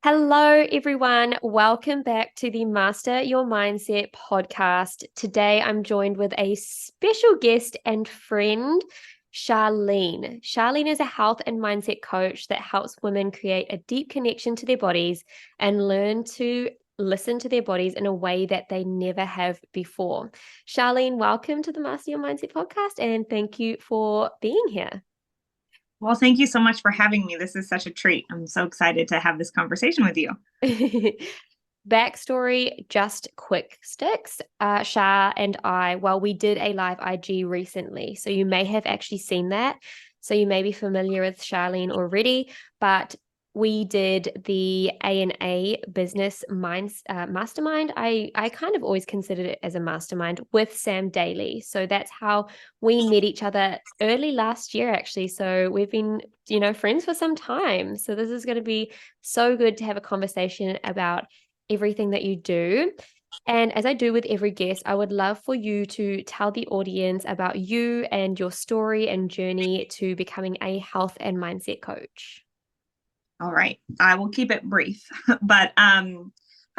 Hello, everyone. Welcome back to the Master Your Mindset podcast. Today, I'm joined with a special guest and friend, Charlene. Charlene is a health and mindset coach that helps women create a deep connection to their bodies and learn to listen to their bodies in a way that they never have before. Charlene, welcome to the Master Your Mindset podcast, and thank you for being here. Well, thank you so much for having me. This is such a treat. I'm so excited to have this conversation with you. Backstory, just quick sticks. Shah and I, well, we did a live IG recently, so you may have actually seen that. So you may be familiar with Charlene already, but we did the A&A business minds mastermind. I kind of always considered it as a mastermind with Sam Daly. So that's how we met each other early last year, actually. So we've been, friends for some time. So this is going to be so good to have a conversation about everything that you do. And as I do with every guest, I would love for you to tell the audience about you and your story and journey to becoming a health and mindset coach. All right. I will keep it brief. But hi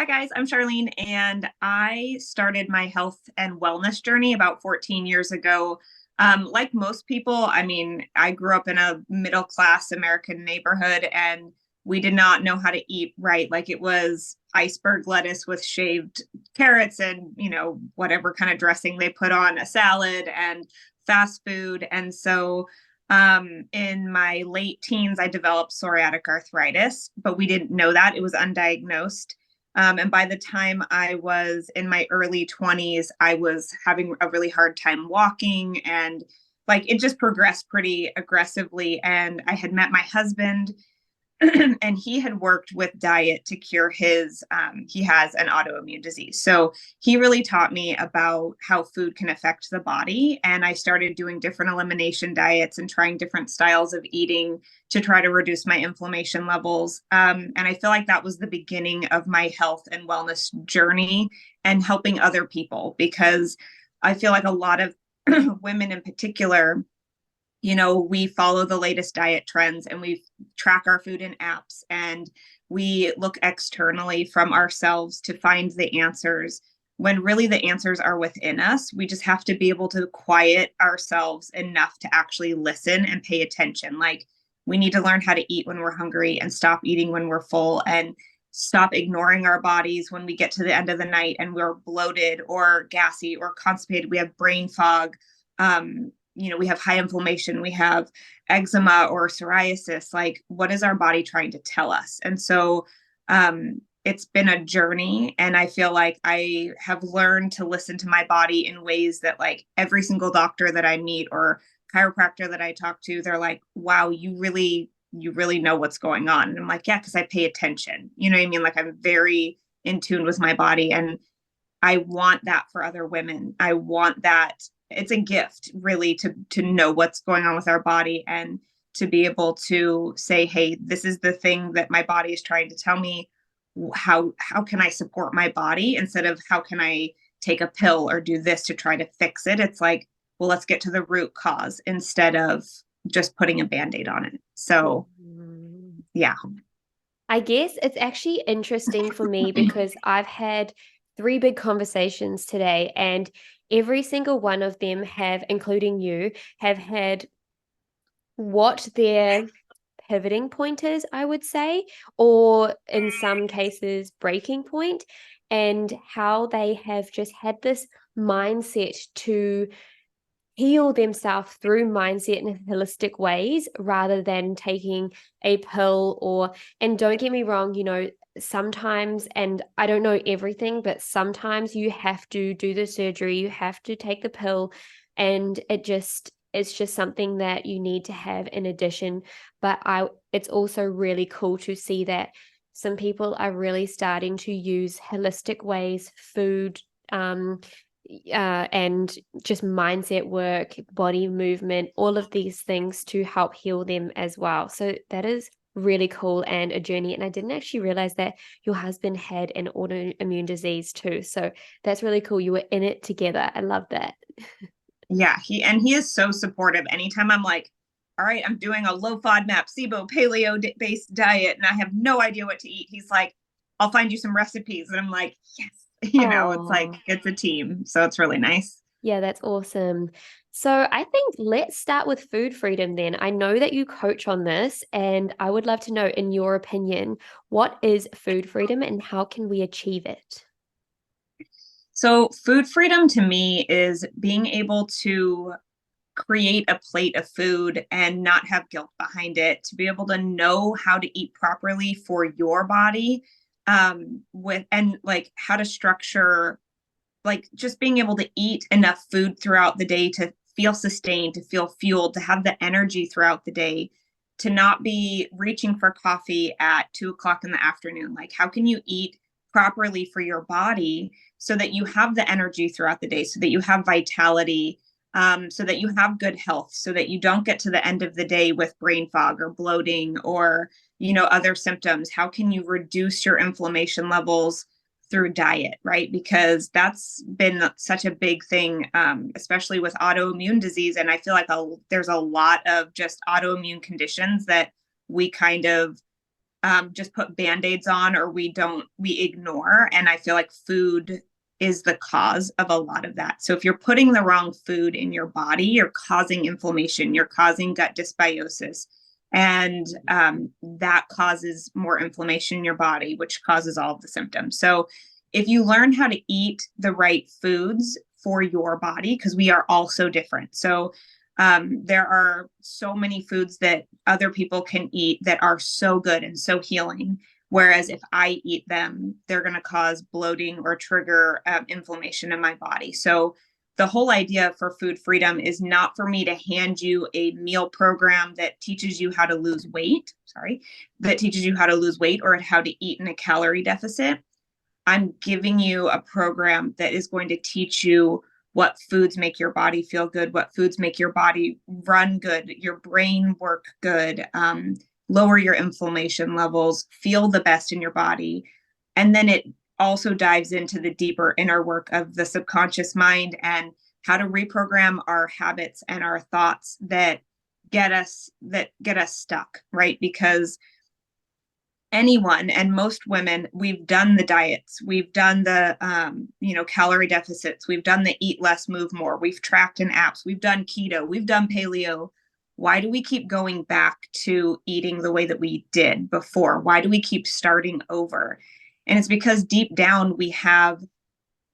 guys, I'm Charlene and I started my health and wellness journey about 14 years ago. Like most people, I mean, I grew up in a middle class American neighborhood and we did not know how to eat right. Like it was iceberg lettuce with shaved carrots and, whatever kind of dressing they put on a salad and fast food. And so in my late teens, I developed psoriatic arthritis, but we didn't know that. It was undiagnosed. And by the time I was in my early 20s, I was having a really hard time walking and like it just progressed pretty aggressively. And I had met my husband and he had worked with diet to cure he has an autoimmune disease. So he really taught me about how food can affect the body. And I started doing different elimination diets and trying different styles of eating to try to reduce my inflammation levels. And I feel like that was the beginning of my health and wellness journey and helping other people because I feel like a lot of women in particular, we follow the latest diet trends and we track our food in apps and we look externally from ourselves to find the answers when really the answers are within us. We just have to be able to quiet ourselves enough to actually listen and pay attention. Like we need to learn how to eat when we're hungry and stop eating when we're full and stop ignoring our bodies when we get to the end of the night and we're bloated or gassy or constipated. We have brain fog. We have high inflammation, we have eczema or psoriasis. Like, what is our body trying to tell us? And so, it's been a journey. And I feel like I have learned to listen to my body in ways that, like, every single doctor that I meet or chiropractor that I talk to, they're like, wow, you really know what's going on. And I'm like, yeah, because I pay attention. You know what I mean? Like, I'm very in tune with my body. And I want that for other women. I want that. It's a gift really to know what's going on with our body and to be able to say, hey, this is the thing that my body is trying to tell me. How can I support my body instead of how can I take a pill or do this to try to fix it? It's like, well, let's get to the root cause instead of just putting a band-aid on it. So Mhm. yeah. I guess it's actually interesting for me because I've had three big conversations today, and every single one of them have, including you, have had what their pivoting point is, I would say, or in some cases, breaking point, and how they have just had this mindset to heal themselves through mindset in holistic ways rather than taking a pill or, and don't get me wrong, sometimes, and I don't know everything, but sometimes you have to do the surgery, you have to take the pill, and it's just something that you need to have in addition. But it's also really cool to see that some people are really starting to use holistic ways, food, and just mindset work, body movement, all of these things to help heal them as well. So that is really cool and a journey. And I didn't actually realize that your husband had an autoimmune disease too. So that's really cool. You were in it together. I love that. Yeah, he is so supportive. Anytime I'm like, all right, I'm doing a low FODMAP, SIBO, paleo based diet, and I have no idea what to eat. He's like, I'll find you some recipes. And I'm like, yes, it's like, Oh, it's a team. So it's really nice. yeah, that's awesome. So I think let's start with food freedom then. I know that you coach on this, and I would love to know, in your opinion, what is food freedom and how can we achieve it? So food freedom to me is being able to create a plate of food and not have guilt behind it, to be able to know how to eat properly for your body, with and like how to structure, like just being able to eat enough food throughout the day to feel sustained, to feel fueled, to have the energy throughout the day, to not be reaching for coffee at 2 o'clock in the afternoon. Like, how can you eat properly for your body so that you have the energy throughout the day, so that you have vitality, so that you have good health, so that you don't get to the end of the day with brain fog or bloating or, other symptoms? How can you reduce your inflammation levels through diet, right? Because that's been such a big thing, especially with autoimmune disease. And I feel like there's a lot of just autoimmune conditions that we kind of just put band-aids on, or we ignore. And I feel like food is the cause of a lot of that. So if you're putting the wrong food in your body, you're causing inflammation, you're causing gut dysbiosis, and that causes more inflammation in your body, which causes all of the symptoms. So if you learn how to eat the right foods for your body, because we are all so different. So there are so many foods that other people can eat that are so good and so healing. Whereas if I eat them, they're going to cause bloating or trigger inflammation in my body. So the whole idea for food freedom is not for me to hand you a meal program that teaches you how to lose weight, or how to eat in a calorie deficit. I'm giving you a program that is going to teach you what foods make your body feel good, what foods make your body run good, your brain work good, lower your inflammation levels, feel the best in your body. And then it also dives into the deeper inner work of the subconscious mind and how to reprogram our habits and our thoughts that get us stuck, right? Because anyone, and most women, we've done the diets, we've done the calorie deficits, we've done the eat less move more, we've tracked in apps, we've done keto, we've done paleo. Why do we keep going back to eating the way that we did before? Why do we keep starting over? And it's because deep down we have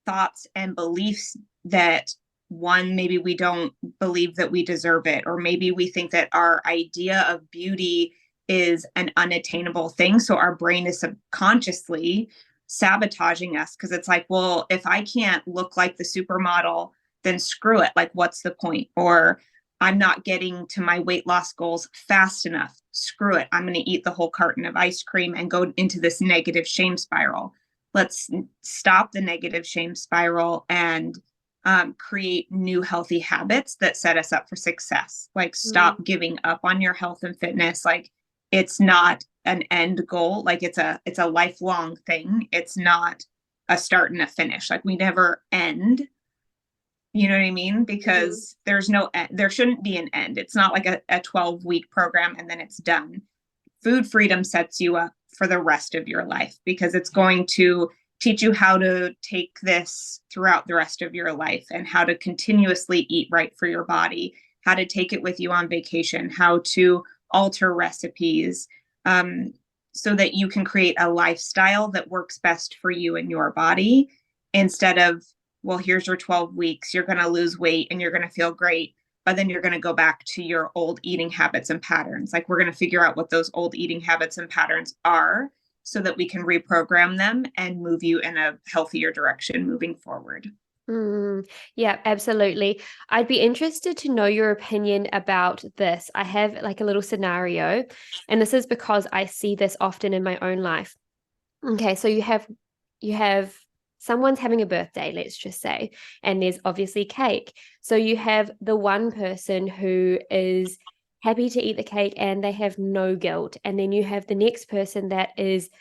thoughts and beliefs that, one, maybe we don't believe that we deserve it, or maybe we think that our idea of beauty is an unattainable thing. So our brain is subconsciously sabotaging us, because it's like, well, if I can't look like the supermodel, then screw it. Like, what's the point? Or I'm not getting to my weight loss goals fast enough. Screw it. I'm going to eat the whole carton of ice cream and go into this negative shame spiral. Let's stop the negative shame spiral and create new healthy habits that set us up for success. Like, stop giving up on your health and fitness. Like, it's not an end goal. Like, it's a lifelong thing. It's not a start and a finish. Like, we never end. You know what I mean? Because there shouldn't be an end. It's not like a 12-week program and then it's done. Food freedom sets you up for the rest of your life, because it's going to teach you how to take this throughout the rest of your life, and how to continuously eat right for your body, how to take it with you on vacation, how to alter recipes, so that you can create a lifestyle that works best for you and your body, instead of, well, here's your 12 weeks, you're going to lose weight and you're going to feel great, but then you're going to go back to your old eating habits and patterns. Like, we're going to figure out what those old eating habits and patterns are, so that we can reprogram them and move you in a healthier direction moving forward. Yeah, absolutely. I'd be interested to know your opinion about this. I have like a little scenario, and this is because I see this often in my own life. Okay, so you have someone's having a birthday, let's just say, and there's obviously cake. So you have the one person who is happy to eat the cake and they have no guilt. And then you have the next person that is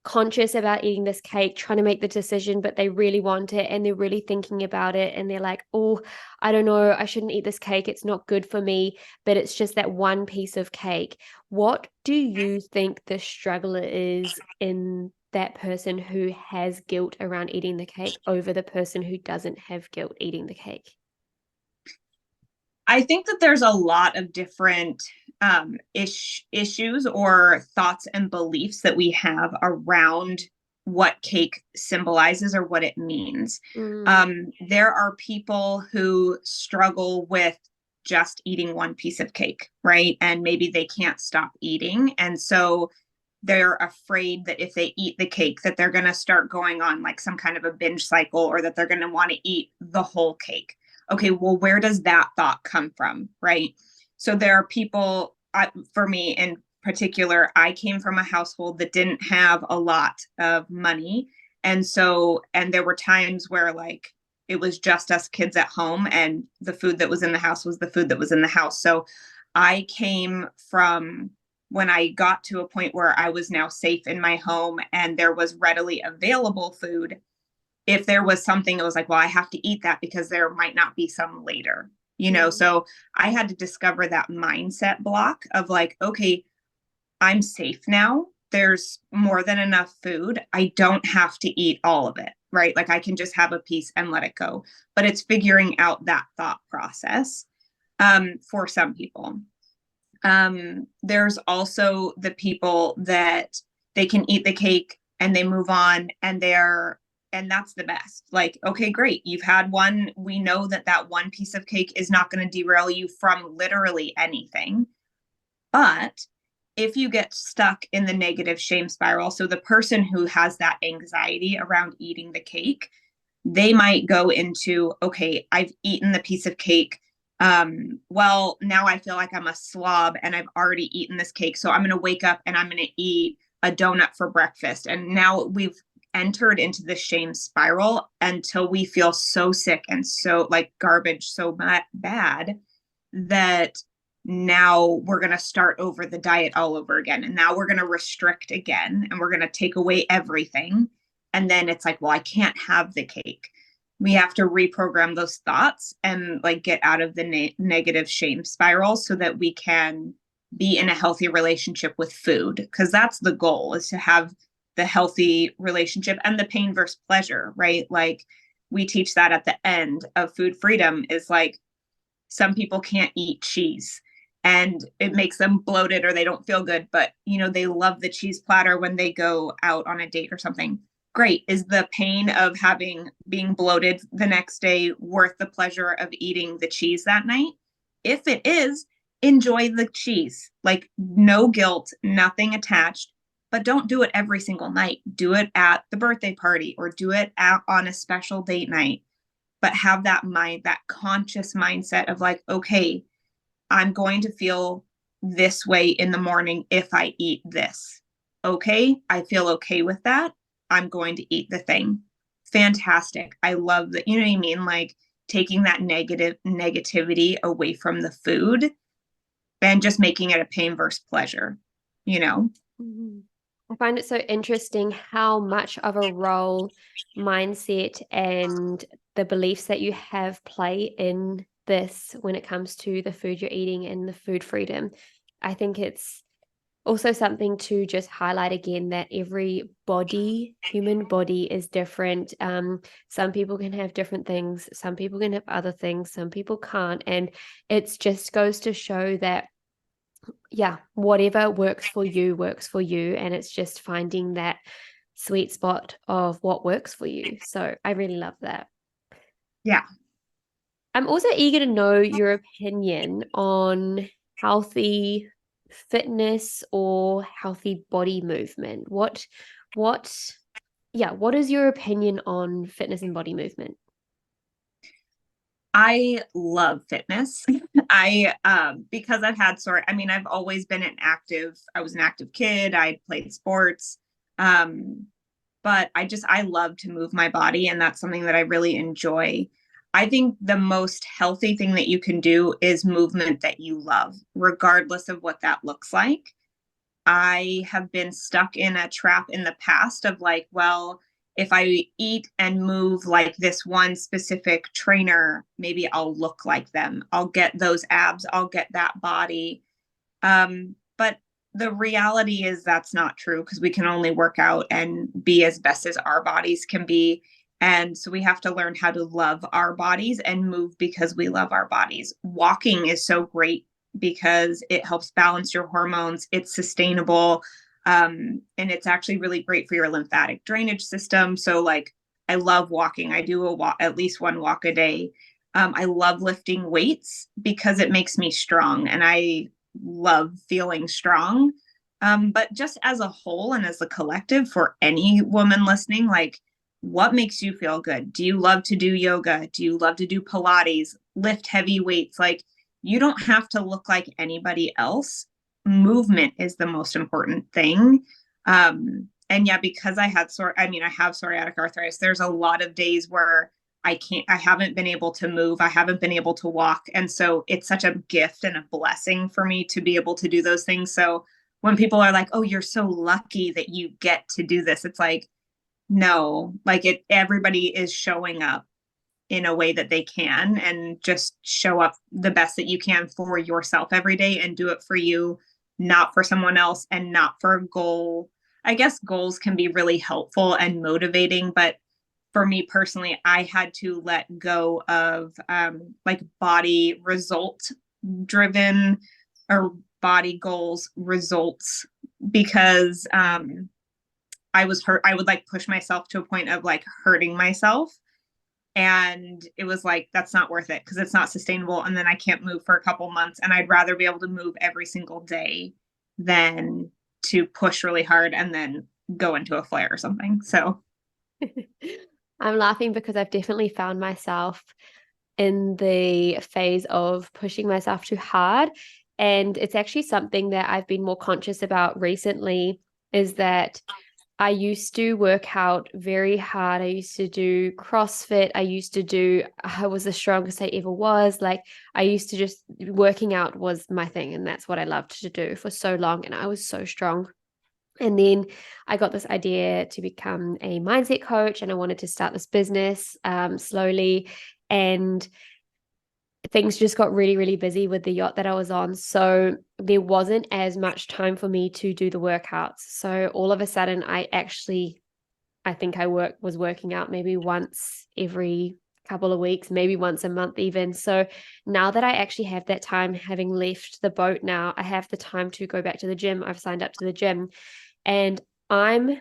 conscious about eating this cake, trying to make the decision, but they really want it and they're really thinking about it. And they're like, oh, I don't know, I shouldn't eat this cake. It's not good for me, but it's just that one piece of cake. What do you think the struggle is in that person who has guilt around eating the cake over the person who doesn't have guilt eating the cake? I think that there's a lot of different issues or thoughts and beliefs that we have around what cake symbolizes or what it means. There are people who struggle with just eating one piece of cake, right? And maybe they can't stop eating. And so they're afraid that if they eat the cake, that they're going to start going on like some kind of a binge cycle, or that they're going to want to eat the whole cake. Okay, well, where does that thought come from, right? So there are people, for me in particular, I came from a household that didn't have a lot of money. And there were times where like it was just us kids at home, and the food that was in the house was the food that was in the house. So I came from, when I got to a point where I was now safe in my home and there was readily available food, if there was something, it was like, well, I have to eat that because there might not be some later, So I had to discover that mindset block of like, okay, I'm safe now. There's more than enough food. I don't have to eat all of it, right? Like I can just have a piece and let it go. But it's figuring out that thought process for some people. There's also the people that they can eat the cake and they move on, and that's the best. Like, okay, great. You've had one. We know that that one piece of cake is not going to derail you from literally anything. But if you get stuck in the negative shame spiral, so the person who has that anxiety around eating the cake, they might go into, okay, I've eaten the piece of cake. Well, now I feel like I'm a slob and I've already eaten this cake. So I'm going to wake up and I'm going to eat a donut for breakfast. And now we've entered into the shame spiral until we feel so sick and so like garbage, so bad that now we're going to start over the diet all over again. And now we're going to restrict again, and we're going to take away everything. And then it's like, well, I can't have the cake. We have to reprogram those thoughts and like get out of the negative shame spiral so that we can be in a healthy relationship with food. Because that's the goal, is to have the healthy relationship and the pain versus pleasure, right? Like we teach that at the end of food freedom, is like some people can't eat cheese and it makes them bloated or they don't feel good, but they love the cheese platter when they go out on a date or something. Great. Is the pain of being bloated the next day worth the pleasure of eating the cheese that night? If it is, enjoy the cheese. Like no guilt, nothing attached. But don't do it every single night. Do it at the birthday party or do it on a special date night. But have that conscious mindset of like, okay, I'm going to feel this way in the morning if I eat this. Okay, I feel okay with that. I'm going to eat the thing. Fantastic. I love that. You know what I mean? Like taking that negativity away from the food and just making it a pain versus pleasure, Mm-hmm. I find it so interesting how much of a role mindset and the beliefs that you have play in this when it comes to the food you're eating and the food freedom. I think it's also something to just highlight again that every human body is different. Some people can have different things. Some people can have other things. Some people can't. And it just goes to show that whatever works for you works for you, and it's just finding that sweet spot of what works for you. So I really love that. Yeah. I'm also eager to know your opinion on healthy fitness or healthy body movement. What is your opinion on fitness and body movement? I love fitness. Because I've always been I was an active kid. I played sports. But I love to move my body, and that's something that I really enjoy. I think the most healthy thing that you can do is movement that you love, regardless of what that looks like. I have been stuck in a trap in the past of like, well, if I eat and move like this one specific trainer, maybe I'll look like them. I'll get those abs, I'll get that body. But the reality is that's not true because we can only work out and be as best as our bodies can be. And so we have to learn how to love our bodies and move because we love our bodies. Walking is so great because it helps balance your hormones. It's sustainable. And it's actually really great for your lymphatic drainage system. So like I love walking. I do a walk, at least one walk a day. I love lifting weights because it makes me strong and I love feeling strong. But just as a whole and as a collective for any woman listening, like what makes you feel good? Do you love to do yoga? Do you love to do Pilates, lift heavy weights? Like you don't have to look like anybody else. Movement is the most important thing. And yeah, because I have psoriatic arthritis, there's a lot of days where I haven't been able to move. I haven't been able to walk. And so it's such a gift and a blessing for me to be able to do those things. So when people are like, oh, you're so lucky that you get to do this, it's like, no, like everybody is showing up in a way that they can and just show up the best that you can for yourself every day and do it for you, not for someone else and not for a goal. I guess goals can be really helpful and motivating, but for me personally, I had to let go of like body result driven or body goals results because I was hurt. I would like push myself to a point of like hurting myself. And it was like, that's not worth it because it's not sustainable. And then I can't move for a couple months. And I'd rather be able to move every single day than to push really hard and then go into a flare or something. So I'm laughing because I've definitely found myself in the phase of pushing myself too hard. And it's actually something that I've been more conscious about recently is that I used to work out very hard. I used to do CrossFit. I was the strongest I ever was. Like I used to just, working out was my thing. And that's what I loved to do for so long. And I was so strong. And then I got this idea to become a mindset coach and I wanted to start this business slowly. And things just got really, really busy with the yacht that I was on. So there wasn't as much time for me to do the workouts. So all of a sudden, I think was working out maybe once every couple of weeks, maybe once a month even. So now that I actually have that time, having left the boat now, I have the time to go back to the gym. I've signed up to the gym and I'm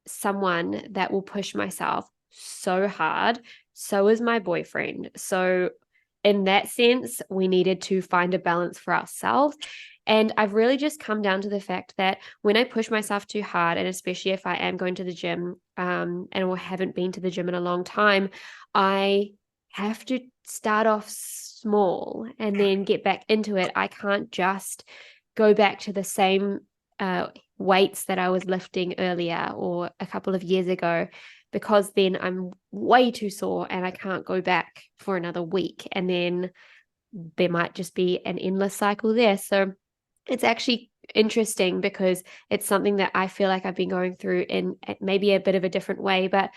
someone that will push myself so hard. So is my boyfriend. So in that sense, we needed to find a balance for ourselves. And I've really just come down to the fact that when I push myself too hard, and especially if I am going to the gym and or haven't been to the gym in a long time, I have to start off small and then get back into it. I can't just go back to the same weights that I was lifting earlier or a couple of years ago, because then I'm way too sore and I can't go back for another week. And then there might just be an endless cycle there. So it's actually interesting because it's something that I feel like I've been going through in maybe a bit of a different way. But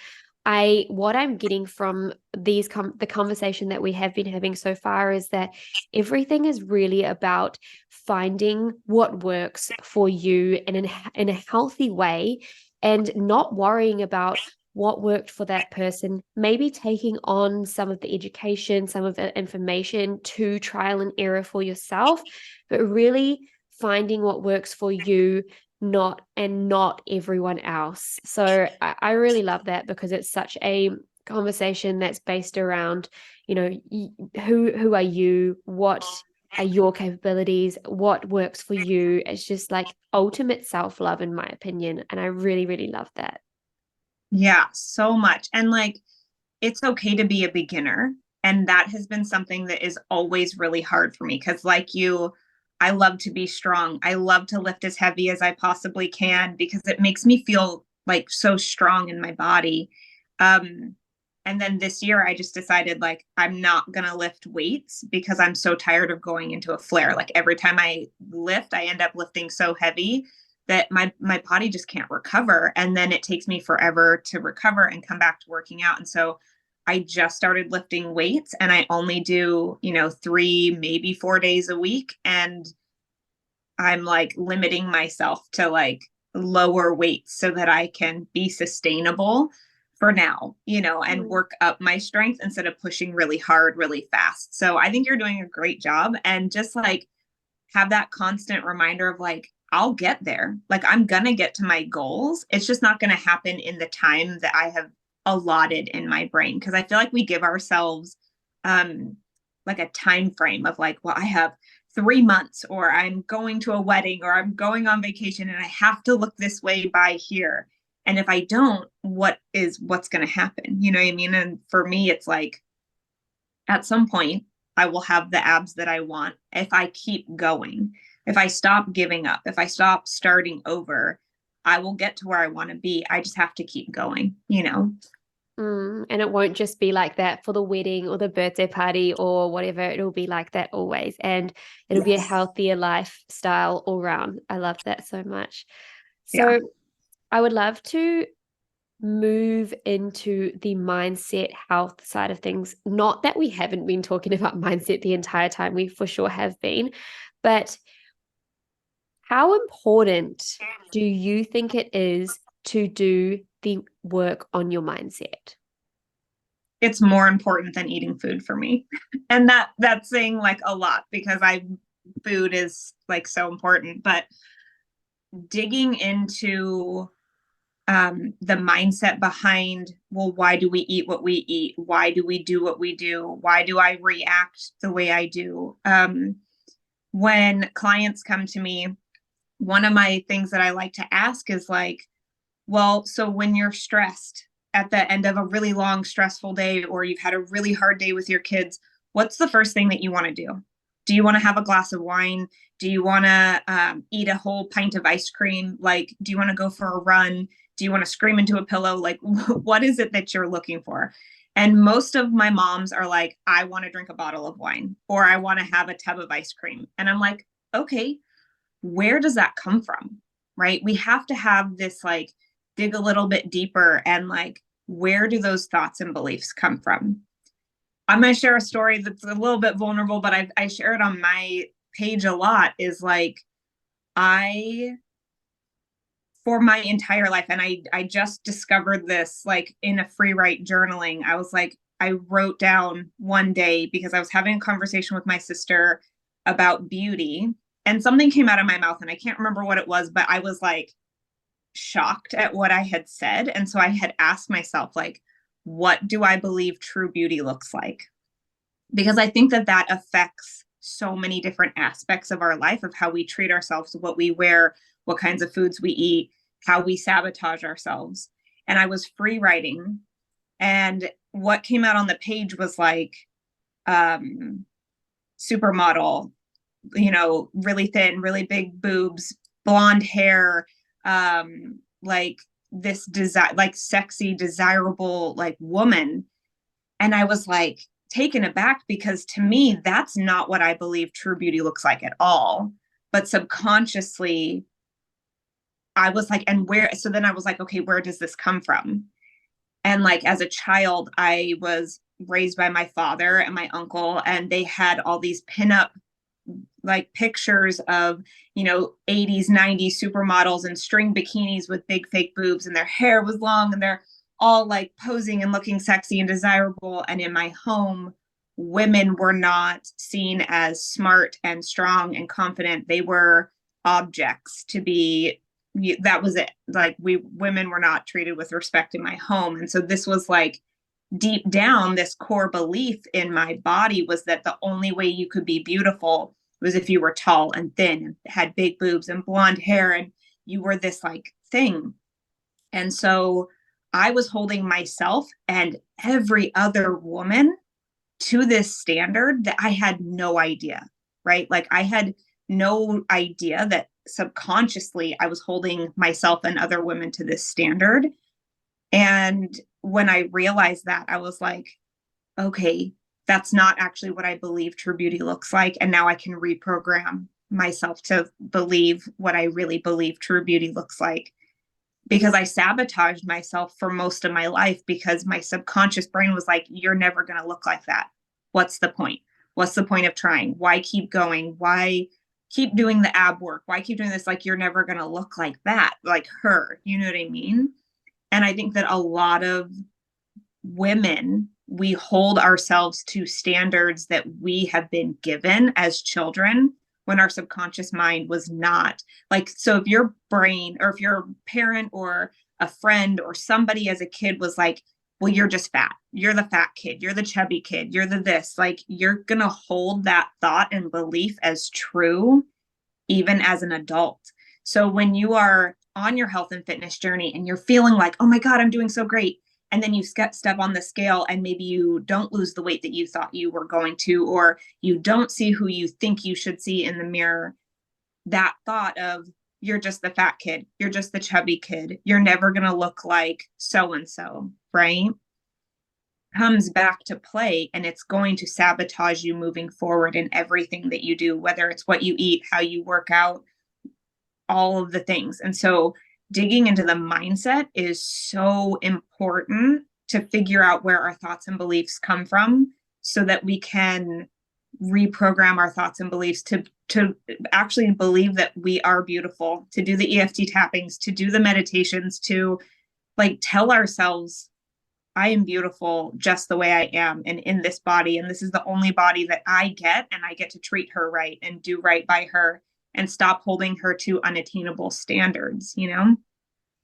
what I'm getting from the conversation that we have been having so far is that everything is really about finding what works for you in a healthy way and not worrying about what worked for that person, maybe taking on some of the education, some of the information to trial and error for yourself, but really finding what works for you, not everyone else. So I really love that because it's such a conversation that's based around, who are you? What are your capabilities? What works for you? It's just like ultimate self-love, in my opinion. And I really, really love that. yeah, so much. And like, it's okay to be a beginner. And that has been something that is always really hard for me because, like you, I love to be strong. I love to lift as heavy as I possibly can because it makes me feel like so strong in my body. And then this year, I just decided like, I'm not going to lift weights because I'm so tired of going into a flare. Like every time I lift, I end up lifting so heavy. that my body just can't recover. And then it takes me forever to recover and come back to working out. And so I just started lifting weights, and I only do, 3, maybe 4 days a week. And I'm like limiting myself to like lower weights so that I can be sustainable for now, and work up my strength instead of pushing really hard, really fast. So I think you're doing a great job, and just like have that constant reminder of like, I'll get there. Like, I'm going to get to my goals. It's just not going to happen in the time that I have allotted in my brain. Cause I feel like we give ourselves like a time frame of like, well, I have 3 months, or I'm going to a wedding, or I'm going on vacation, and I have to look this way by here. And if I don't, what's going to happen? You know what I mean? And for me, it's like, at some point I will have the abs that I want if I keep going. If I stop giving up, if I stop starting over, I will get to where I want to be. I just have to keep going. And it won't just be like that for the wedding or the birthday party or whatever. It'll be like that always. And it'll be a healthier lifestyle all around. I love that so much. So I would love to move into the mindset health side of things. Not that we haven't been talking about mindset the entire time. We for sure have been. But how important do you think it is to do the work on your mindset? It's more important than eating food for me. And that's saying like a lot, because food is like so important. But digging into the mindset behind, well, why do we eat what we eat? Why do we do what we do? Why do I react the way I do? When clients come to me, one of my things that I like to ask is like, well, so when you're stressed at the end of a really long, stressful day, or you've had a really hard day with your kids, what's the first thing that you want to do? Do you want to have a glass of wine? Do you want to eat a whole pint of ice cream? Like, do you want to go for a run? Do you want to scream into a pillow? Like, what is it that you're looking for? And most of my moms are like, I want to drink a bottle of wine, or I want to have a tub of ice cream. And I'm like, okay, where does that come from? Right? We have to have this like, dig a little bit deeper, and like, where do those thoughts and beliefs come from? I'm going to share a story that's a little bit vulnerable, but I share it on my page a lot, is like, for my entire life, and I just discovered this like in a free write journaling. I was like, I wrote down one day, because I was having a conversation with my sister about beauty, and something came out of my mouth, and I can't remember what it was, but I was like shocked at what I had said. And so I had asked myself, like, what do I believe true beauty looks like? Because I think that affects so many different aspects of our life, of how we treat ourselves, what we wear, what kinds of foods we eat, how we sabotage ourselves. And I was free writing, and what came out on the page was like, supermodel, really thin, really big boobs, blonde hair, like this like sexy, desirable, like woman. And I was like taken aback, because to me, that's not what I believe true beauty looks like at all. But subconsciously, I was like, so then I was like, okay, where does this come from? And like, as a child, I was raised by my father and my uncle, and they had all these pinup like pictures of, 80s, 90s supermodels and string bikinis with big fake boobs, and their hair was long, and they're all like posing and looking sexy and desirable. And in my home, women were not seen as smart and strong and confident. They were objects to be, that was it. Like, women were not treated with respect in my home. And so this was like, deep down, this core belief in my body was that the only way you could be beautiful was if you were tall and thin and had big boobs and blonde hair, and you were this like thing. And so I was holding myself and every other woman to this standard that I had no idea, right? Like, I had no idea that subconsciously I was holding myself and other women to this standard. And when I realized that, I was like, okay, that's not actually what I believe true beauty looks like. And now I can reprogram myself to believe what I really believe true beauty looks like, because I sabotaged myself for most of my life because my subconscious brain was like, you're never going to look like that. What's the point? What's the point of trying? Why keep going? Why keep doing the ab work? Why keep doing this? Like, you're never going to look like that, like her. You know what I mean? And I think that a lot of women, we hold ourselves to standards that we have been given as children when our subconscious mind was not. Like, so if your brain, or if your parent or a friend or somebody as a kid was like, well, you're just fat, you're the fat kid, you're the chubby kid, you're the this, like, you're gonna hold that thought and belief as true even as an adult. So when you are on your health and fitness journey and you're feeling like, oh my God, I'm doing so great, and then you step on the scale and maybe you don't lose the weight that you thought you were going to, or you don't see who you think you should see in the mirror, that thought of, you're just the fat kid, you're just the chubby kid, you're never going to look like so-and-so, right? Comes back to play, and it's going to sabotage you moving forward in everything that you do, whether it's what you eat, how you work out, all of the things. And so digging into the mindset is so important to figure out where our thoughts and beliefs come from, so that we can reprogram our thoughts and beliefs to actually believe that we are beautiful, to do the EFT tappings, to do the meditations, to like tell ourselves, I am beautiful just the way I am and in this body. And this is the only body that I get, and I get to treat her right and do right by her and stop holding her to unattainable standards, you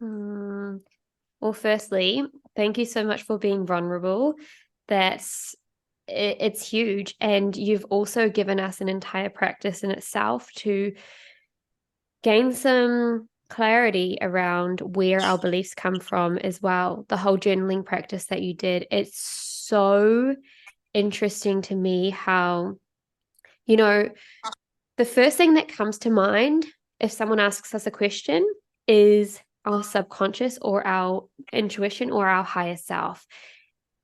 know? Well, firstly, thank you so much for being vulnerable. It's huge. And you've also given us an entire practice in itself to gain some clarity around where our beliefs come from as well. The whole journaling practice that you did, it's so interesting to me how, the first thing that comes to mind if someone asks us a question is our subconscious or our intuition or our higher self.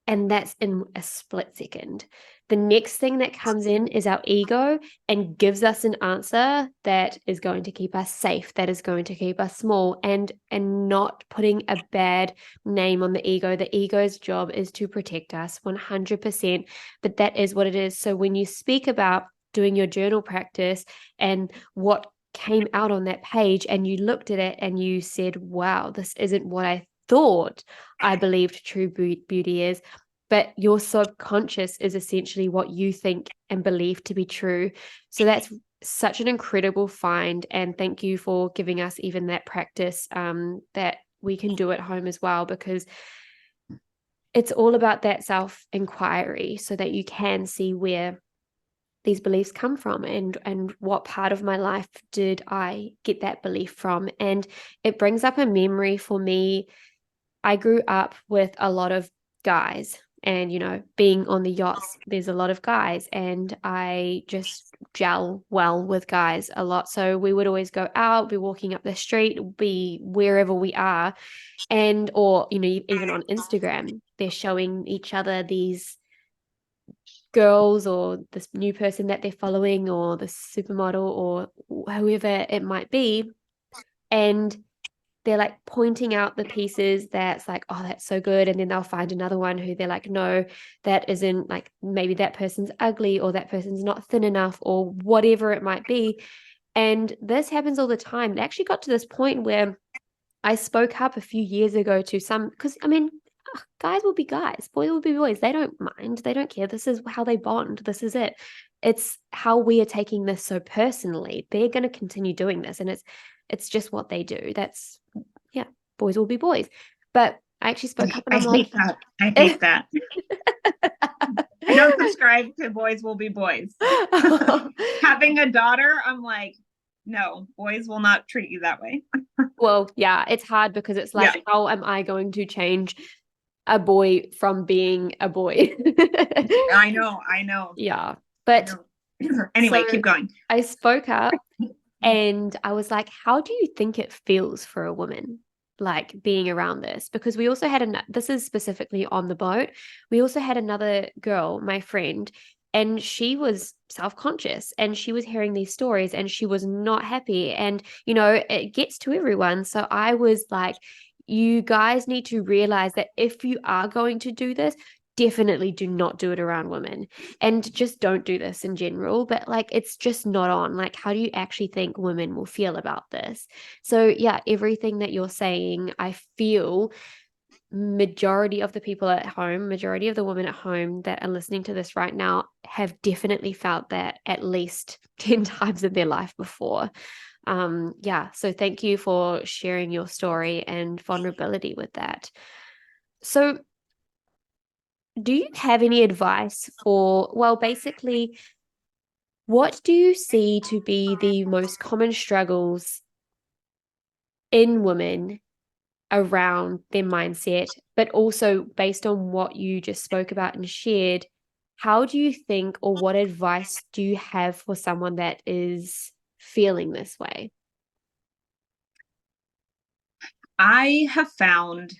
And that's in a split second. The next thing that comes in is our ego and gives us an answer that is going to keep us safe, that is going to keep us small, and not putting a bad name on the ego. The ego's job is to protect us 100%, but that is what it is. So when you speak about doing your journal practice and what came out on that page, and you looked at it and you said, wow, this isn't what I thought I believed true beauty is, but your subconscious is essentially what you think and believe to be true. So that's such an incredible find. And thank you for giving us even that practice that we can do at home as well, because it's all about that self-inquiry so that you can see where these beliefs come from and what part of my life did I get that belief from. And it brings up a memory for me. I grew up with a lot of guys, and, being on the yachts, there's a lot of guys, and I just gel well with guys a lot. So we would always go out, be walking up the street, be wherever we are. Or even on Instagram, they're showing each other these girls or this new person that they're following or the supermodel or whoever it might be. And they're like pointing out the pieces that's like, oh, that's so good. And then they'll find another one who they're like, no, that isn't, like, maybe that person's ugly or that person's not thin enough or whatever it might be. And this happens all the time. It actually got to this point where I spoke up a few years ago to some, because guys will be guys, boys will be boys. They don't mind. They don't care. This is how they bond. This is it. It's how we are taking this so personally. They're going to continue doing this, and it's just what they do. That's, yeah, boys will be boys. But I actually spoke up, and I'm like, that. I hate that. I don't subscribe to boys will be boys. Having a daughter, I'm like, no, boys will not treat you that way. Well, yeah, it's hard because it's like, how am I going to change a boy from being a boy? I know. Yeah. But anyway, keep going. I spoke up and I was like, how do you think it feels for a woman, like, being around this? Because we also had this is specifically on the boat. We also had another girl, my friend, And she was self-conscious and she was hearing these stories and she was not happy. And, it gets to everyone. So I was like, you guys need to realize that if you are going to do this, definitely do not do it around women, and just don't do this in general. But like, it's just not on. Like, how do you actually think women will feel about this? So yeah, everything that you're saying, I feel majority of the people at home, majority of the women at home that are listening to this right now have definitely felt that at least 10 times in their life before. Yeah, so thank you for sharing your story and vulnerability with that. So do you have any advice for, well, basically, what do you see to be the most common struggles in women around their mindset, but also based on what you just spoke about and shared, how do you think, or what advice do you have for someone that is feeling this way? I have found,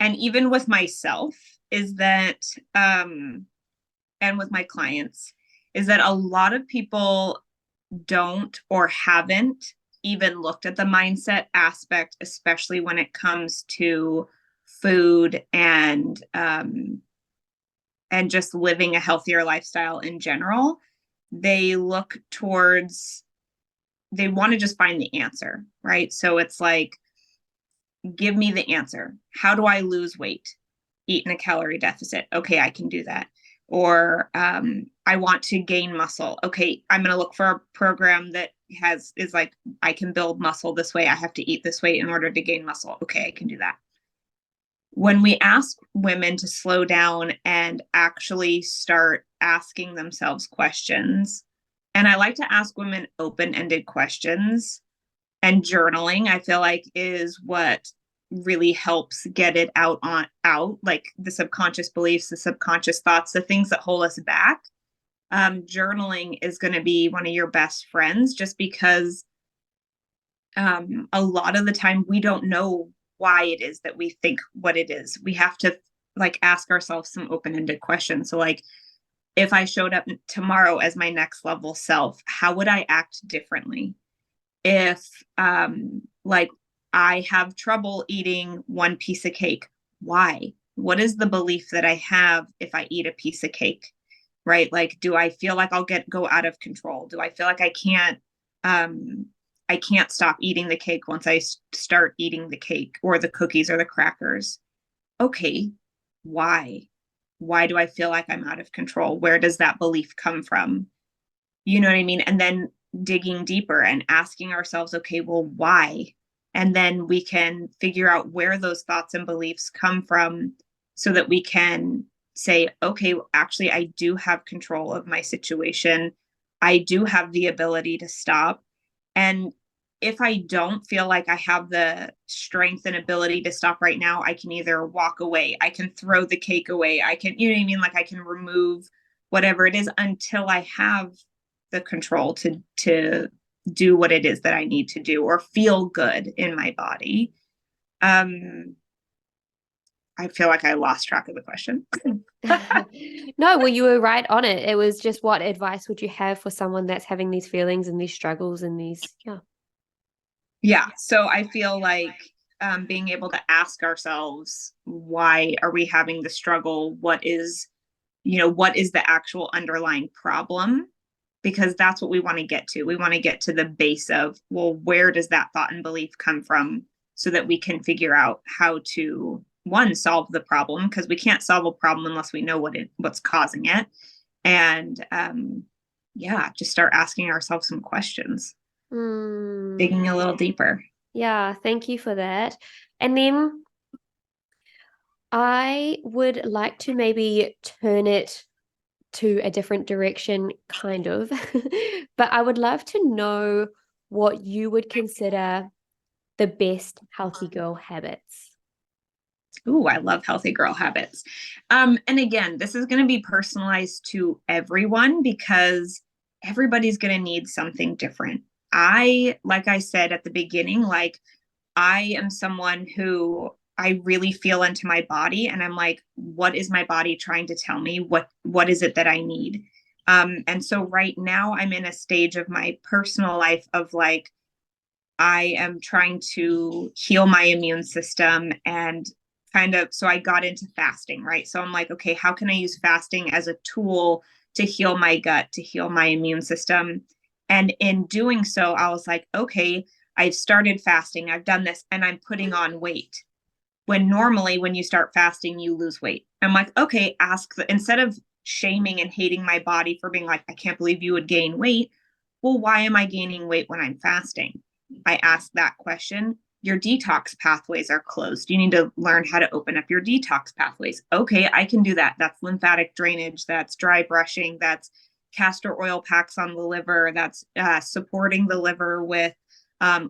and even with myself, is that, and with my clients, is that a lot of people don't or haven't even looked at the mindset aspect, especially when it comes to food and just living a healthier lifestyle in general. They look towards, they want to just find the answer, right? So it's like, give me the answer. How do I lose weight? Eat in a calorie deficit. Okay, I can do that. Or I want to gain muscle. Okay, I'm going to look for a program that is like, I can build muscle this way. I have to eat this way in order to gain muscle. Okay, I can do that. When we ask women to slow down and actually start asking themselves questions, and I like to ask women open-ended questions, and journaling, I feel like, is what really helps get it out, like the subconscious beliefs, the subconscious thoughts, the things that hold us back. Journaling is going to be one of your best friends, just because a lot of the time we don't know why it is that we think what it is. We have to like ask ourselves some open-ended questions. So like, if I showed up tomorrow as my next level self, how would I act differently? If like I have trouble eating one piece of cake, why? What is the belief that I have if I eat a piece of cake? Right? Like, do I feel like I'll go out of control? Do I feel like I can't stop eating the cake once I start eating the cake or the cookies or the crackers? Okay, why? Why do I feel like I'm out of control? Where does that belief come from? You know what I mean? And then digging deeper and asking ourselves, okay, well, why? And then we can figure out where those thoughts and beliefs come from so that we can say, okay, actually, I do have control of my situation. I do have the ability to stop. And if I don't feel like I have the strength and ability to stop right now, I can either walk away, I can throw the cake away, I can, you know what I mean? Like, I can remove whatever it is until I have the control to do what it is that I need to do or feel good in my body. I feel like I lost track of the question. No, well, you were right on it. It was just, what advice would you have for someone that's having these feelings and these struggles and these, yeah. Yeah. So I feel like being able to ask ourselves, why are we having the struggle? What is the actual underlying problem? Because that's what we want to get to. We want to get to the base of, well, where does that thought and belief come from, so that we can figure out how to, one, solve the problem, because we can't solve a problem unless we know what's causing it. And yeah, just start asking ourselves some questions, digging a little deeper. Yeah, thank you for that. And then I would like to maybe turn it to a different direction, kind of. But I would love to know what you would consider the best healthy girl habits. Ooh, I love healthy girl habits. And again, this is going to be personalized to everyone because everybody's going to need something different. Like I said at the beginning, like, I am someone who, I really feel into my body and I'm like, what is my body trying to tell me? What is it that I need? And so right now I'm in a stage of my personal life of like, I am trying to heal my immune system and kind of, so I got into fasting, right? So I'm like, okay, how can I use fasting as a tool to heal my gut, to heal my immune system? And in doing so, I was like, okay, I've started fasting, I've done this, and I'm putting on weight. When normally, when you start fasting, you lose weight. I'm like, okay, instead of shaming and hating my body for being like, I can't believe you would gain weight. Well, why am I gaining weight when I'm fasting? I ask that question. Your detox pathways are closed. You need to learn how to open up your detox pathways. Okay, I can do that. That's lymphatic drainage, that's dry brushing, that's castor oil packs on the liver, that's supporting the liver with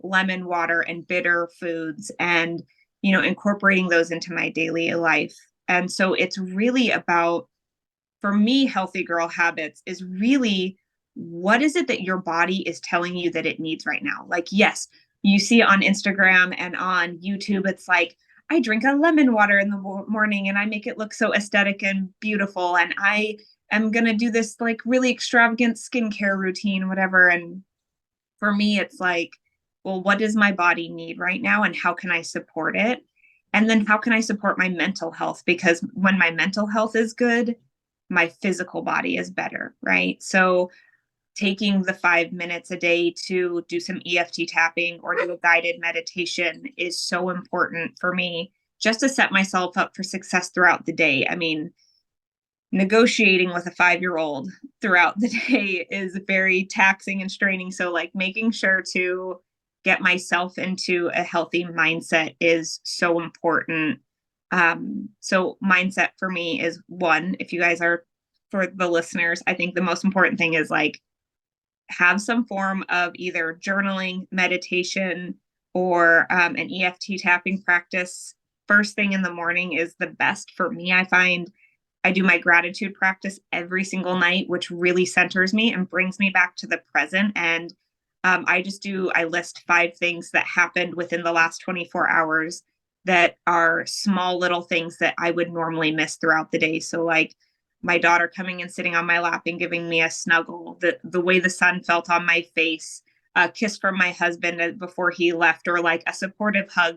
lemon water and bitter foods, and incorporating those into my daily life. And so it's really about, for me, healthy girl habits is really, what is it that your body is telling you that it needs right now? Like, yes, you see on Instagram and on YouTube, it's like, I drink a lemon water in the morning and I make it look so aesthetic and beautiful. And I am going to do this like really extravagant skincare routine, whatever. And for me, it's like, well, what does my body need right now? And how can I support it? And then how can I support my mental health? Because when my mental health is good, my physical body is better, right? So taking the 5 minutes a day to do some EFT tapping or do a guided meditation is so important for me, just to set myself up for success throughout the day. I mean, negotiating with a 5-year-old throughout the day is very taxing and straining. So like making sure to get myself into a healthy mindset is so important. So mindset for me is one. If you guys are, for the listeners, I think the most important thing is like have some form of either journaling, meditation, or an EFT tapping practice. First thing in the morning is the best for me. I find I do my gratitude practice every single night, which really centers me and brings me back to the present. And I list 5 things that happened within the last 24 hours that are small little things that I would normally miss throughout the day. So like my daughter coming and sitting on my lap and giving me a snuggle, the way the sun felt on my face, a kiss from my husband before he left, or like a supportive hug,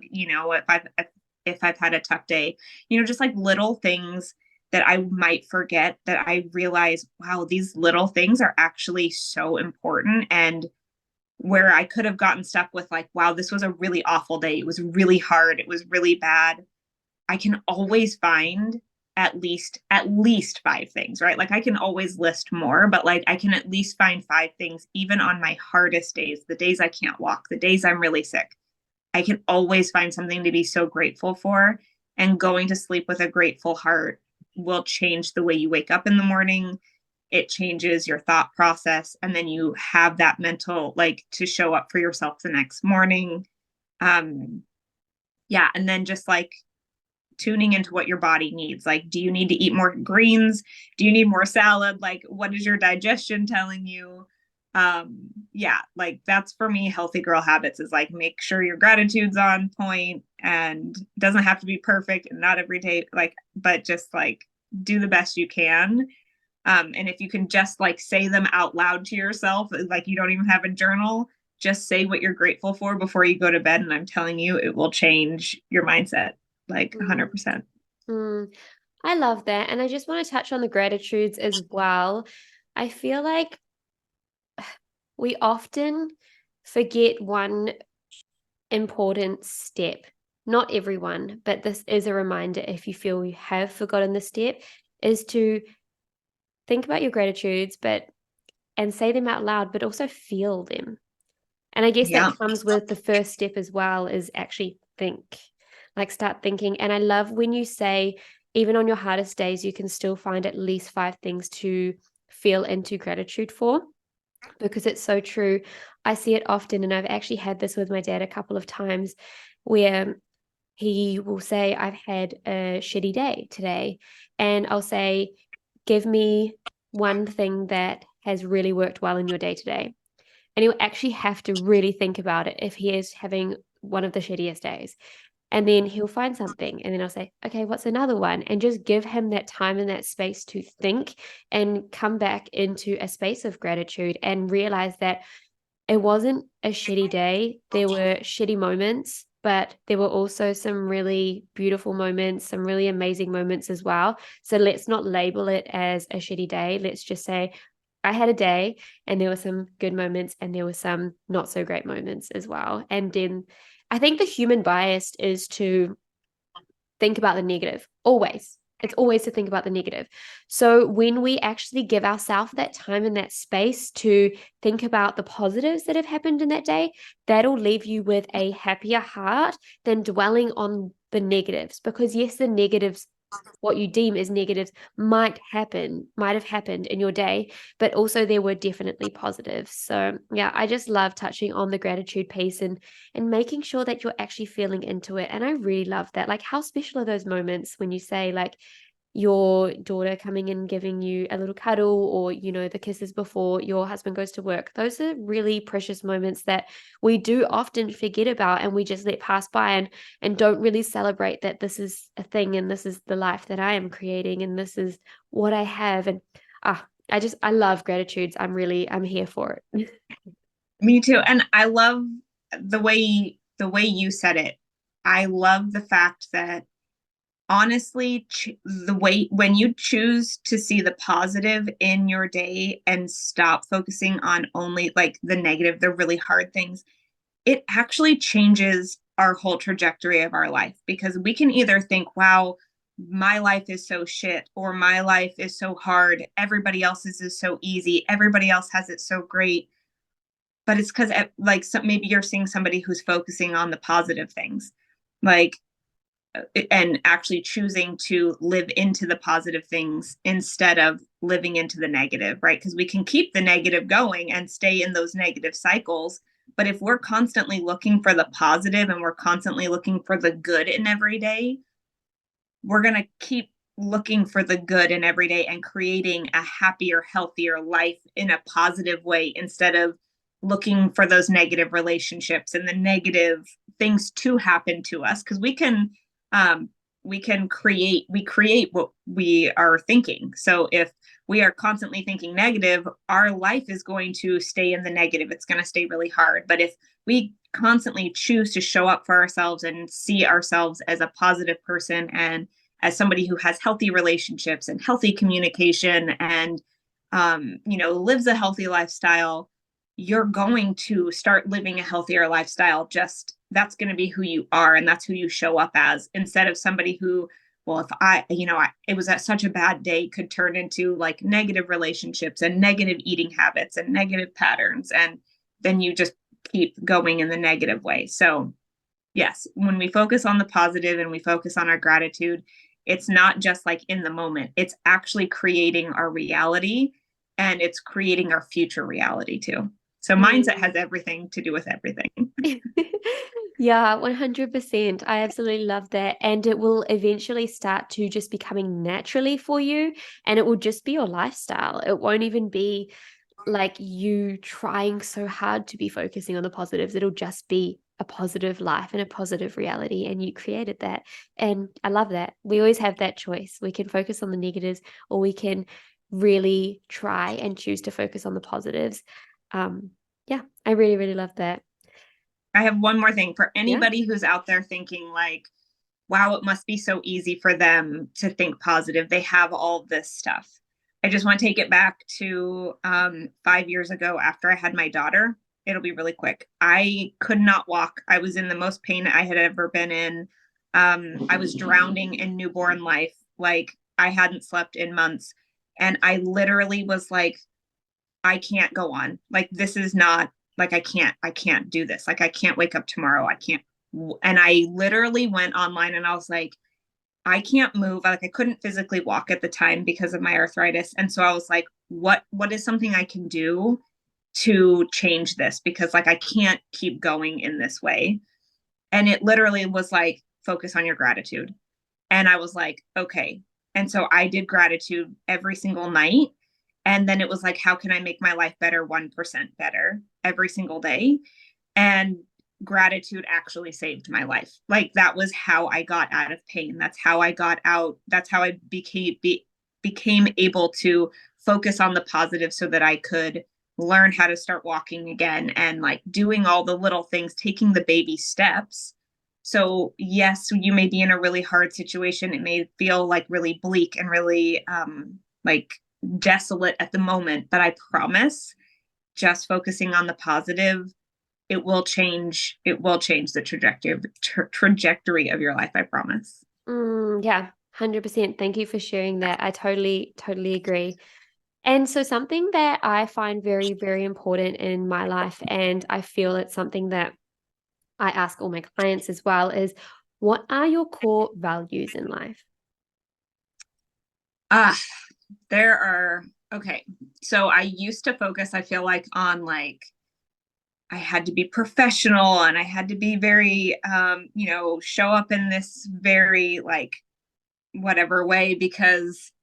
if I've had a tough day, just like little things that I might forget, that I realize, wow, these little things are actually so important. And where I could have gotten stuck with like, wow, this was a really awful day. It was really hard. It was really bad. I can always find at least 5 things, right? Like I can always list more, but like I can at least find 5 things, even on my hardest days, the days I can't walk, the days I'm really sick. I can always find something to be so grateful for. And going to sleep with a grateful heart will change the way you wake up in the morning. It changes your thought process. And then you have that mental, like, to show up for yourself the next morning. Yeah. And then just like tuning into what your body needs. Like, do you need to eat more greens? Do you need more salad? Like, what is your digestion telling you? Yeah, like that's for me, healthy girl habits is like, make sure your gratitude's on point, and it doesn't have to be perfect and not every day, like, but just like do the best you can. And if you can just like say them out loud to yourself, like you don't even have a journal, just say what you're grateful for before you go to bed. And I'm telling you, it will change your mindset like 100%. I love that. And I just want to touch on the gratitudes as well. I feel like we often forget one important step. Not everyone, but this is a reminder, if you feel you have forgotten the step, is to think about your gratitudes, and say them out loud, but also feel them. And I guess Yeah. that comes with the first step as well, is actually think, like start thinking. And I love when you say, even on your hardest days, you can still find at least 5 things to feel into gratitude for, because it's so true. I see it often, and I've actually had this with my dad a couple of times, where he will say, I've had a shitty day today. And I'll say, give me one thing that has really worked well in your day today. And he'll actually have to really think about it if he is having one of the shittiest days. And then he'll find something. And then I'll say, okay, what's another one? And just give him that time and that space to think and come back into a space of gratitude and realize that it wasn't a shitty day. There were shitty moments, but there were also some really beautiful moments, some really amazing moments as well. So let's not label it as a shitty day. Let's just say, I had a day and there were some good moments and there were some not so great moments as well. And then I think the human bias is to think about the negative always. It's always to think about the negative. So when we actually give ourselves that time and that space to think about the positives that have happened in that day, that'll leave you with a happier heart than dwelling on the negatives. Because yes, the negatives, what you deem as negatives, might have happened in your day, but also there were definitely positives. So yeah, I just love touching on the gratitude piece and making sure that you're actually feeling into it. And I really love that. Like, how special are those moments when you say, like, your daughter coming in giving you a little cuddle, or the kisses before your husband goes to work? Those are really precious moments that we do often forget about, and we just let pass by and don't really celebrate that this is a thing and this is the life that I am creating and this is what I have. And I love gratitudes. I'm here for it. Me too. And I love the way you said it. I love the fact that honestly, the way when you choose to see the positive in your day and stop focusing on only like the negative, the really hard things, it actually changes our whole trajectory of our life, because we can either think, wow, my life is so shit, or my life is so hard, everybody else's is so easy, everybody else has it so great. But it's because like maybe you're seeing somebody who's focusing on the positive things, like, and actually choosing to live into the positive things instead of living into the negative, right? Because we can keep the negative going and stay in those negative cycles. But if we're constantly looking for the positive and we're constantly looking for the good in every day, we're going to keep looking for the good in every day and creating a happier, healthier life in a positive way, instead of looking for those negative relationships and the negative things to happen to us. Because um, we create what we are thinking. So if we are constantly thinking negative, our life is going to stay in the negative. It's going to stay really hard. But if we constantly choose to show up for ourselves and see ourselves as a positive person and as somebody who has healthy relationships and healthy communication and lives a healthy lifestyle, you're going to start living a healthier lifestyle. Just that's going to be who you are, and that's who you show up as, instead of somebody who, well, if it was at such a bad day, could turn into like negative relationships and negative eating habits and negative patterns, and then you just keep going in the negative way. So yes, when we focus on the positive and we focus on our gratitude, it's not just like in the moment, it's actually creating our reality, and it's creating our future reality too. So mindset has everything to do with everything. Yeah, 100%. I absolutely love that. And it will eventually start to just becoming naturally for you, and it will just be your lifestyle. It won't even be like you trying so hard to be focusing on the positives. It'll just be a positive life and a positive reality, and you created that. And I love that. We always have that choice. We can focus on the negatives, or we can really try and choose to focus on the positives. Yeah, I really, really love that. I have one more thing for Yeah. anybody who's out there thinking like, wow, it must be so easy for them to think positive. They have all this stuff. I just want to take it back to 5 years ago after I had my daughter. It'll be really quick. I could not walk. I was in the most pain I had ever been in. I was drowning in newborn life. Like, I hadn't slept in months. And I literally was like, I can't go on. Like, this is not like, I can't do this. Like, I can't wake up tomorrow. I can't. And I literally went online and I was like, I can't move. Like, I couldn't physically walk at the time because of my arthritis. And so I was like, what is something I can do to change this? Because like, I can't keep going in this way. And it literally was like, focus on your gratitude. And I was like, okay. And so I did gratitude every single night. And then it was like, how can I make my life better, 1% better every single day? And gratitude actually saved my life. Like that was how I got out of pain. That's how I got out. That's how I became able to focus on the positive so that I could learn how to start walking again and like doing all the little things, taking the baby steps. So yes, you may be in a really hard situation. It may feel like really bleak and really like desolate at the moment, but I promise just focusing on the positive, it will change the trajectory of your life, I promise. Yeah, 100%. Thank you for sharing that. I totally, totally agree. And so something that I find very, very important in my life, and I feel it's something that I ask all my clients as well, is what are your core values in life? Ah, there are okay. So I used to focus, I feel like, on like I had to be professional and I had to be very show up in this very like whatever way because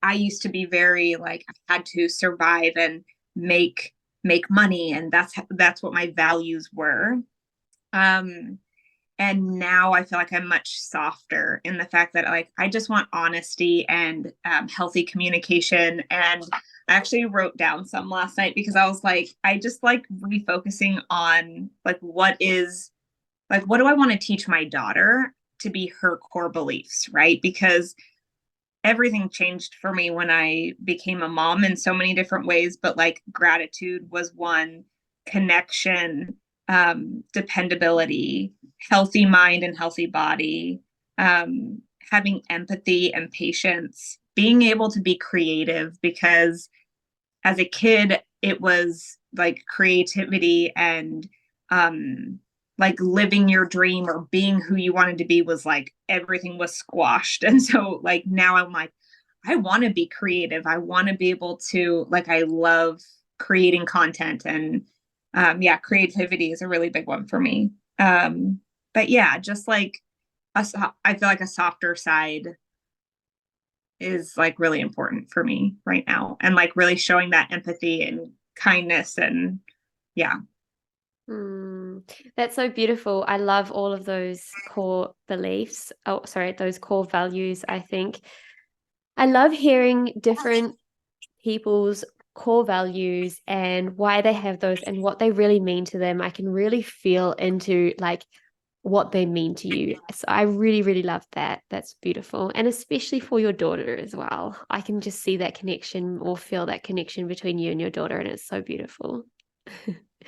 I used to be very like I had to survive and make make money and that's what my values were. Um and now I feel like I'm much softer in the fact that like I just want honesty and healthy communication. And I actually wrote down some last night because I was like I just like refocusing on like what do I want to teach my daughter to be her core beliefs, right? Because everything changed for me when I became a mom in so many different ways, but like gratitude was one, connection, dependability, healthy mind and healthy body, having empathy and patience, being able to be creative because as a kid, it was like creativity and like living your dream or being who you wanted to be was like everything was squashed. And so like now I'm like, I want to be creative. I want to be able to like I love creating content and yeah, creativity is a really big one for me. But yeah, just like I feel like a softer side is like really important for me right now and like really showing that empathy and kindness and yeah. That's so beautiful. I love all of those core beliefs. Oh, sorry, those core values. I think I love hearing different people's core values and why they have those and what they really mean to them. I can really feel into like what they mean to you. So I really, really love that. That's beautiful. And especially for your daughter as well. I can just see that connection or feel that connection between you and your daughter, and it's so beautiful.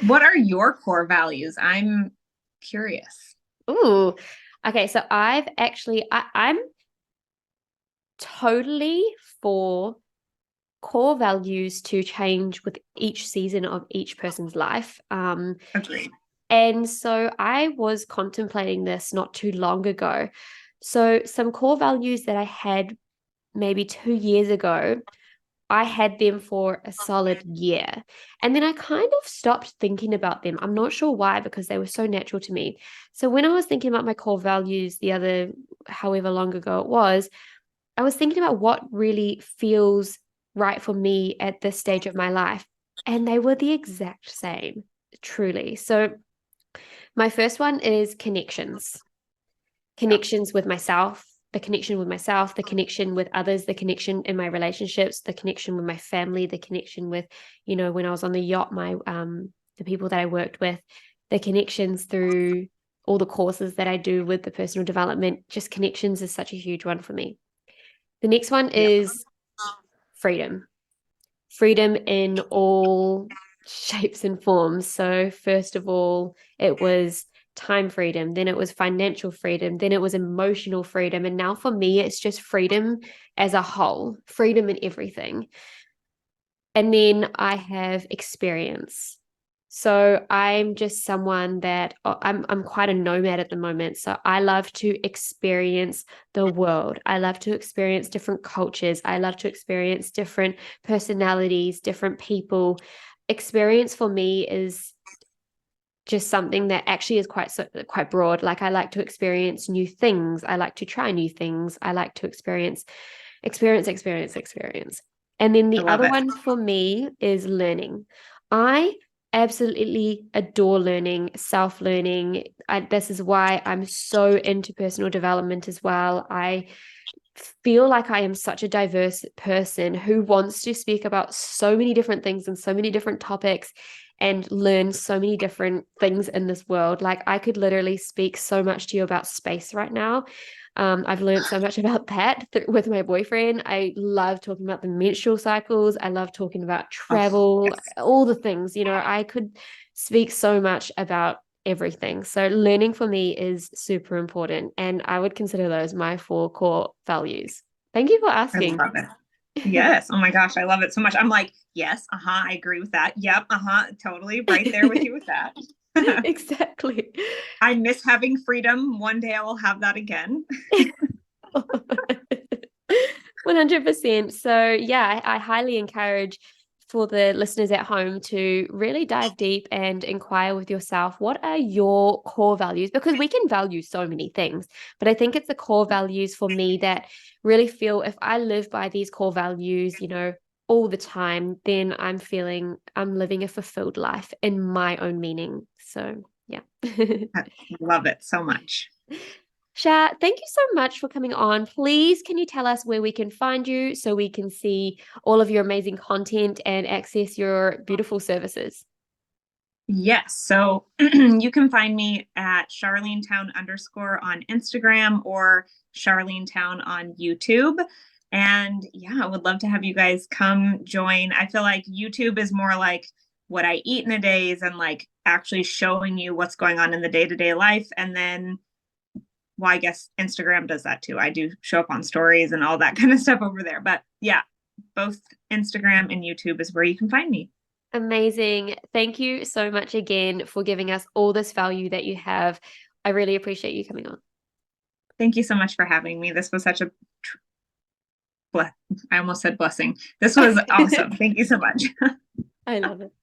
What are your core values? I'm curious. Ooh. Okay, so I'm totally for core values to change with each season of each person's life. Agreed. And so I was contemplating this not too long ago. So some core values that I had maybe 2 years ago, I had them for a solid year. And then I kind of stopped thinking about them. I'm not sure why, because they were so natural to me. So when I was thinking about my core values the other, however long ago it was, I was thinking about what really feels right for me at this stage of my life. And they were the exact same, truly. So my first one is connections, Yeah. connections with myself, the connection with others, the connection in my relationships, the connection with my family, the connection with, when I was on the yacht, the people that I worked with, the connections through all the courses that I do with the personal development. Just connections is such a huge one for me. The next one Yeah. is freedom. Freedom in all shapes and forms. So, first of all, it was time freedom, then it was financial freedom, then it was emotional freedom. And now for me, it's just freedom as a whole, freedom in everything. And then I have experience. So I'm just someone that I'm quite a nomad at the moment. So I love to experience the world. I love to experience different cultures. I love to experience different personalities, different people. Experience for me is just something that actually is quite broad. Like I like to experience new things. I like to try new things. I like to experience. And then I the love other it. one for me is learning. I absolutely adore learning, self-learning. This is why I'm so into personal development as well. I feel like I am such a diverse person who wants to speak about so many different things and so many different topics and learn so many different things in this world. Like I could literally speak so much to you about space right now. I've learned so much about that with my boyfriend. I love talking about the menstrual cycles. I love talking about Oh, travel, yes. all the things. I could speak so much about everything. So learning for me is super important. And I would consider those my 4 core values. Thank you for I asking. love it. Yes. Oh my gosh, I love it so much. I'm like, yes, I agree with that. Yep, totally right there with you with that. Exactly. I miss having freedom. One day I will have that again. 100%. So, yeah, I highly encourage for the listeners at home to really dive deep and inquire with yourself, what are your core values? Because we can value so many things, but I think it's the core values for me that really feel if I live by these core values, all the time, then I'm feeling I'm living a fulfilled life in my own meaning. So, yeah. I love it so much. Sha, thank you so much for coming on. Please, can you tell us where we can find you so we can see all of your amazing content and access your beautiful services? Yes. So you can find me at Charlenetown _ on Instagram or Charlenetown on YouTube. And yeah, I would love to have you guys come join. I feel like YouTube is more like what I eat in a days and like actually showing you what's going on in the day-to-day life. And then, well, I guess Instagram does that too. I do show up on stories and all that kind of stuff over there. But yeah, both Instagram and YouTube is where you can find me. Amazing. Thank you so much again for giving us all this value that you have. I really appreciate you coming on. Thank you so much for having me. This was such a I almost said blessing. This was awesome. Thank you so much. I love it.